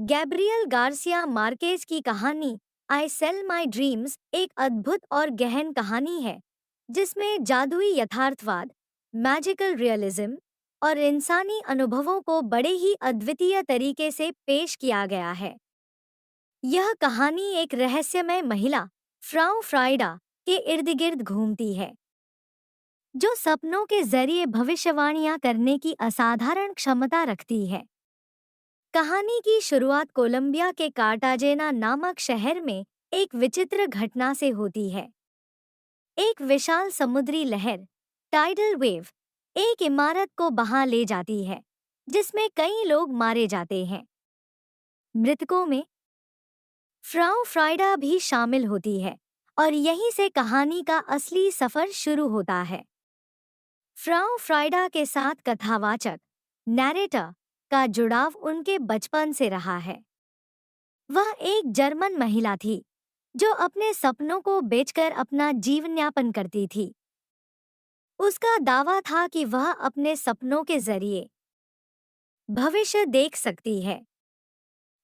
Gabriel Garcia Marquez की कहानी आई sell my dreams एक अद्भुत और गहन कहानी है जिसमें जादुई यथार्थवाद, मैजिकल रियलिज्म और इंसानी अनुभवों को बड़े ही अद्वितीय तरीके से पेश किया गया है। यह कहानी एक रहस्यमय महिला, फ्राउ फ्राइडा, के इर्द गिर्द घूमती है, जो सपनों के जरिए भविष्यवाणियां करने की असाधारण क्षमता रखती है। कहानी की शुरुआत कोलंबिया के कार्टाजेना नामक शहर में एक विचित्र घटना से होती है। एक विशाल समुद्री लहर, टाइडल वेव, एक इमारत को बहा ले जाती है, जिसमें कई लोग मारे जाते हैं। मृतकों में फ्राउ फ्राइडा भी शामिल होती है और यहीं से कहानी का असली सफर शुरू होता है। फ्राउ फ्राइडा के साथ कथावाचक, नैरेटर, का जुड़ाव उनके बचपन से रहा है। वह एक जर्मन महिला थी जो अपने सपनों को बेचकर अपना जीवनयापन करती थी। उसका दावा था कि वह अपने सपनों के जरिए भविष्य देख सकती है।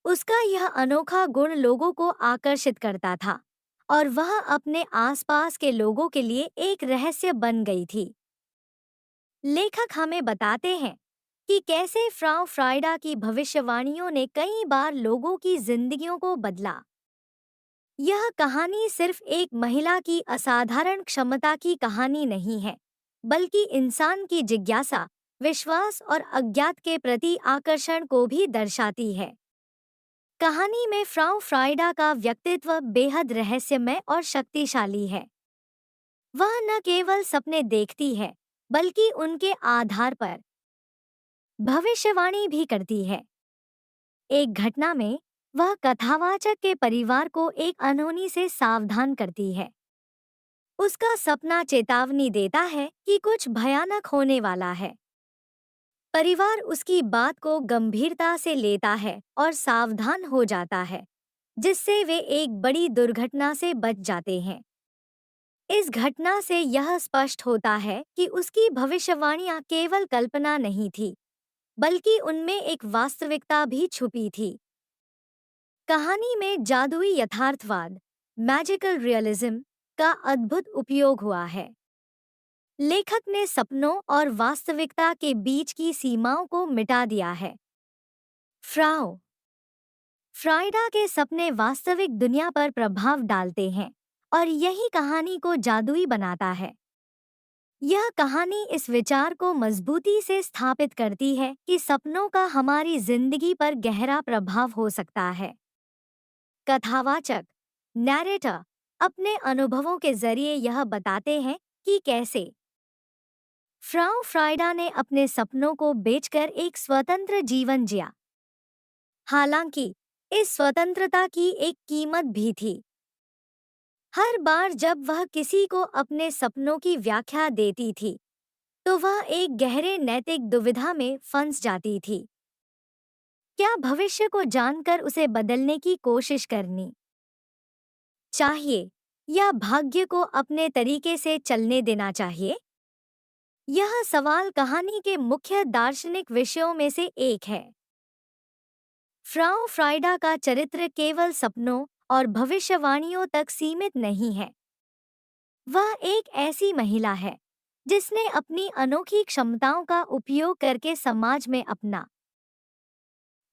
उसका यह अनोखा गुण लोगों को आकर्षित करता था और वह अपने आसपास के लोगों के लिए एक रहस्य बन गई थी। लेखक हमें बताते हैं कि कैसे फ्राउ फ्राइडा की भविष्यवाणियों ने कई बार लोगों की जिंदगियों को बदला। यह कहानी सिर्फ एक महिला की असाधारण क्षमता की कहानी नहीं है, बल्कि इंसान की जिज्ञासा, विश्वास और अज्ञात के प्रति आकर्षण को भी दर्शाती है। कहानी में फ्राउ फ्राइडा का व्यक्तित्व बेहद रहस्यमय और शक्तिशाली है। वह न केवल सपने देखती है, बल्कि उनके आधार पर भविष्यवाणी भी करती है। एक घटना में वह कथावाचक के परिवार को एक अनहोनी से सावधान करती है। उसका सपना चेतावनी देता है कि कुछ भयानक होने वाला है। परिवार उसकी बात को गंभीरता से लेता है और सावधान हो जाता है, जिससे वे एक बड़ी दुर्घटना से बच जाते हैं। इस घटना से यह स्पष्ट होता है कि उसकी भविष्यवाणियां केवल कल्पना नहीं थी, बल्कि उनमें एक वास्तविकता भी छुपी थी। कहानी में जादुई यथार्थवाद, मैजिकल रियलिज्म, का अद्भुत उपयोग हुआ है। लेखक ने सपनों और वास्तविकता के बीच की सीमाओं को मिटा दिया है। फ्राउ फ्राइडा के सपने वास्तविक दुनिया पर प्रभाव डालते हैं और यही कहानी को जादुई बनाता है। यह कहानी इस विचार को मजबूती से स्थापित करती है कि सपनों का हमारी जिंदगी पर गहरा प्रभाव हो सकता है। कथावाचक, नैरेटर, अपने अनुभवों के जरिए यह बताते हैं कि कैसे फ्राउ फ्राइडा ने अपने सपनों को बेचकर एक स्वतंत्र जीवन जिया। हालांकि इस स्वतंत्रता की एक कीमत भी थी। हर बार जब वह किसी को अपने सपनों की व्याख्या देती थी, तो वह एक गहरे नैतिक दुविधा में फंस जाती थी। क्या भविष्य को जानकर उसे बदलने की कोशिश करनी चाहिए या भाग्य को अपने तरीके से चलने देना चाहिए? यह सवाल कहानी के मुख्य दार्शनिक विषयों में से एक है। फ्राउ फ्राइडा का चरित्र केवल सपनों और भविष्यवाणियों तक सीमित नहीं है। वह एक ऐसी महिला है जिसने अपनी अनोखी क्षमताओं का उपयोग करके समाज में अपना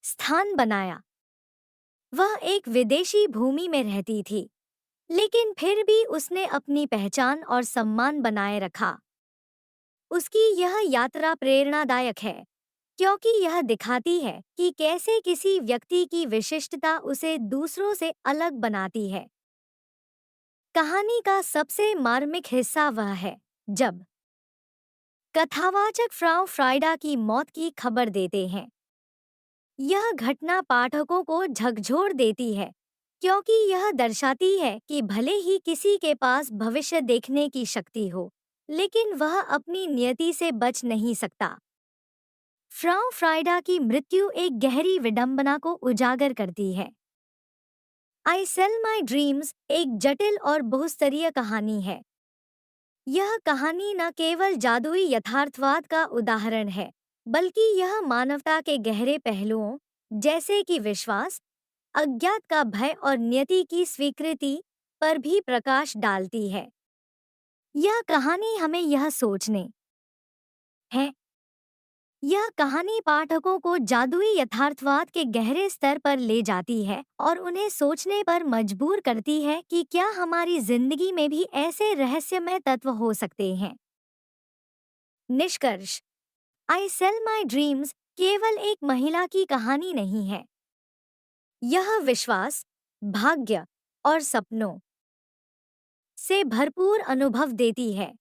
स्थान बनाया। वह एक विदेशी भूमि में रहती थी, लेकिन फिर भी उसने अपनी पहचान और सम्मान बनाए रखा। उसकी यह यात्रा प्रेरणादायक है, क्योंकि यह दिखाती है कि कैसे किसी व्यक्ति की विशिष्टता उसे दूसरों से अलग बनाती है। कहानी का सबसे मार्मिक हिस्सा वह है जब कथावाचक फ्राउ फ्राइडा की मौत की खबर देते हैं। यह घटना पाठकों को झकझोर देती है, क्योंकि यह दर्शाती है कि भले ही किसी के पास भविष्य देखने की शक्ति हो, लेकिन वह अपनी नियति से बच नहीं सकता। फ्राउ फ्राइडा की मृत्यु एक गहरी विडंबना को उजागर करती है। आई सेल माई ड्रीम्स एक जटिल और बहुस्तरीय कहानी है। यह कहानी न केवल जादुई यथार्थवाद का उदाहरण है, बल्कि यह मानवता के गहरे पहलुओं, जैसे कि विश्वास, अज्ञात का भय और नियति की स्वीकृति पर भी प्रकाश डालती है। यह कहानी हमें यह सोचने है यह कहानी पाठकों को जादुई यथार्थवाद के गहरे स्तर पर ले जाती है और उन्हें सोचने पर मजबूर करती है कि क्या हमारी जिंदगी में भी ऐसे रहस्यमय तत्व हो सकते हैं। निष्कर्ष, आई सेल माई ड्रीम्स केवल एक महिला की कहानी नहीं है। यह विश्वास, भाग्य और सपनों से भरपूर अनुभव देती है।